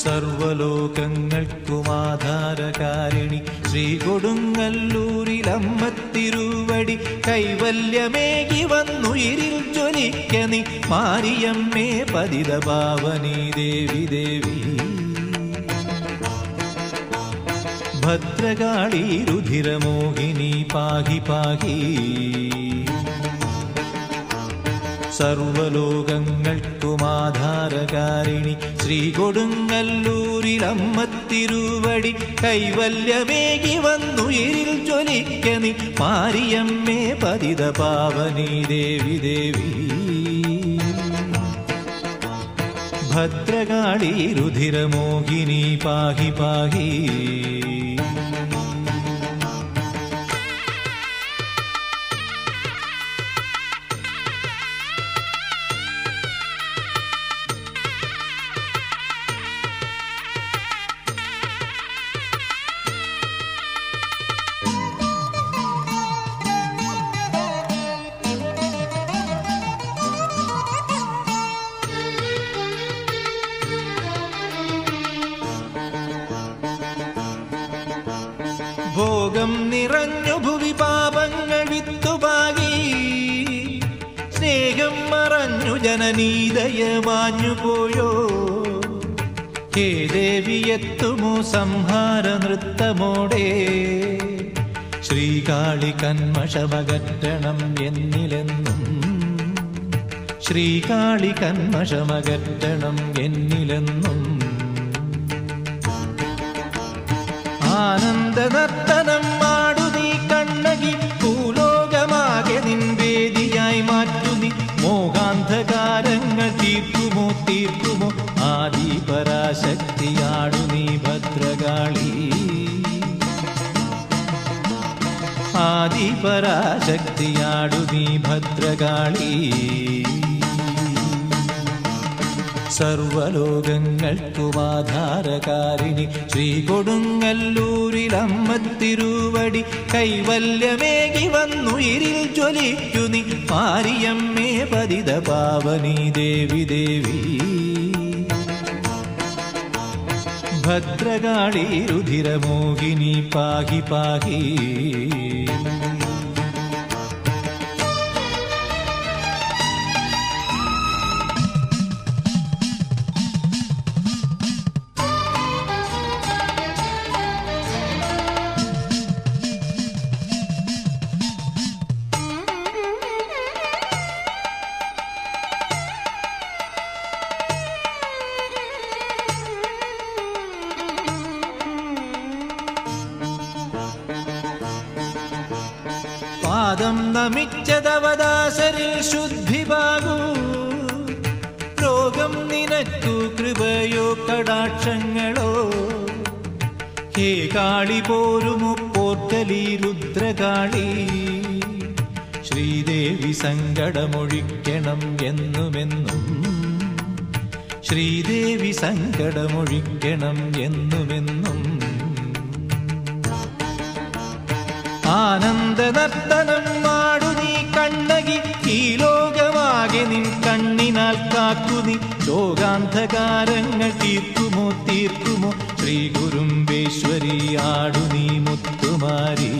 സർവലോകങ്ങൾക്കുമാധാരകാരിണി ശ്രീകൊടുങ്ങല്ലൂരിലമ്മത്തിരുവടി കൈവല്യമേകി വന്നുയിരിൽ ജ്വലിക്കനി മാരിയമ്മേ പതിതപാവനി ദേവി ദേവി ഭദ്രകാളി രുധിരമോഹിനി പാഹി പാഹി സർവലോകങ്ങൾക്കുമാധാരകാരിണി ശ്രീകൊടുങ്ങല്ലൂരിലമ്മത്തിരുവടി കൈവല്യമേകി വന്നുയിരിൽ ജ്വലിക്കനി മാരിയമ്മേ പതിതപാവനി ദേവി ദേവി ഭദ്രകാളി രുധിരമോഹിനി പാഹി പാഹി ഭോഗം നിറഞ്ഞു ഭുവി പാപങ്ങൾ വിത്തുപാകി സ്നേഹം മറഞ്ഞു ജനനീദയ മാഞ്ഞുപോയോ ഹേ ദേവി എത്തുമോ സംഹാര നൃത്തമോടെ ശ്രീകാളി കന്മഷമകറ്റണം എന്നിലെന്നും ശ്രീകാളി കന്മഷമകറ്റണം എന്നിലെന്നും ആനന്ദ നർത്തനം മാടു നീ കണ്ണകി ഭൂലോകമാകെ നിൻ വേദിയായി മാറ്റു നീ മോഹാന്ധകാരങ്ങൾ തീർക്കുമോ തീർക്കുമോ ആദി പരാശക്തിയാടു നീ ഭദ്രകാളി ആദി പരാശക്തിയാടു നീ ഭദ്രകാളി സർവലോകങ്ങൾക്കുമാധാരകാരിണി ശ്രീകൊടുങ്ങല്ലൂരിലമ്മത്തിരുവടി കൈവല്യമേകി വന്നുയിരിൽ ജ്വലിക്കുനി മാരിയമ്മേ പതിതപാവനി ദേവി ദേവി ഭദ്രകാളി രുധിരമോഹിനി പാഹി പാഹി പാദം നമിച്ചതവദാസരിൽ ശുദ്ധിഭാഗൂ രോഗം നിനക്കു കൃപയോ കടാക്ഷങ്ങളോ ഹേ കാളി പോരുമു പോർക്കലി രുദ്രകാളി ശ്രീദേവി സങ്കടമൊഴിക്കണം എന്നുമെന്നും ശ്രീദേവി സങ്കടമൊഴിക്കണം എന്നുമെന്നും ആനന്ദ നർത്തനം മാടു നീ കണ്ണകി ഈ ലോകമാകെ നിൻ കണ്ണിനാൽ കാക്കു നീ ശോകാന്ധകാരങ്ങൾ തീർക്കുമോ തീർക്കുമോ ശ്രീ കുരുംബേശ്വരി ആടു നീ മുത്തുമാരി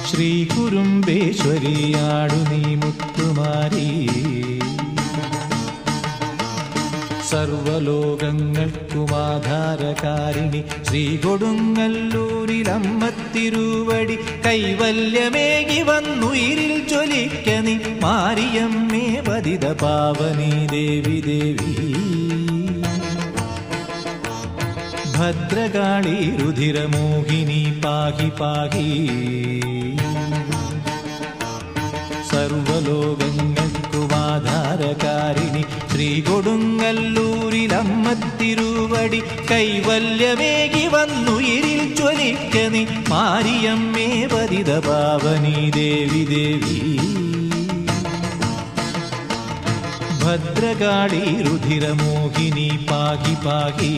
ശ്രീ കുരുംബേശ്വരി ആടു നീ മുത്തുമാരി സർവലോകങ്ങൾക്കുമാധാരകാരിണി ശ്രീകൊടുങ്ങല്ലൂരിലമ്മത്തിരുവടി കൈവല്യമേകി വന്നുയിരിൽ ജ്വലിക്കനി മാരിയമ്മേ പതിതപാവനി ദേവി ദേവി ഭദ്രകാളി രുധിരമോഹിനി പാഹി പാഹി സർവലോകങ്ങൾക്കുമാധാരകാരിണി ശ്രീകൊടുങ്ങല്ലൂരിലമ്മത്തിരുവടി കൈവല്യമേകി വന്നുയിരിൽ ജ്വലിക്കനി മാരിയമ്മേ പതിതപാവനി ദേവി ദേവി ഭദ്രകാളി രുധിരമോഹിനി പാഹി പാഹി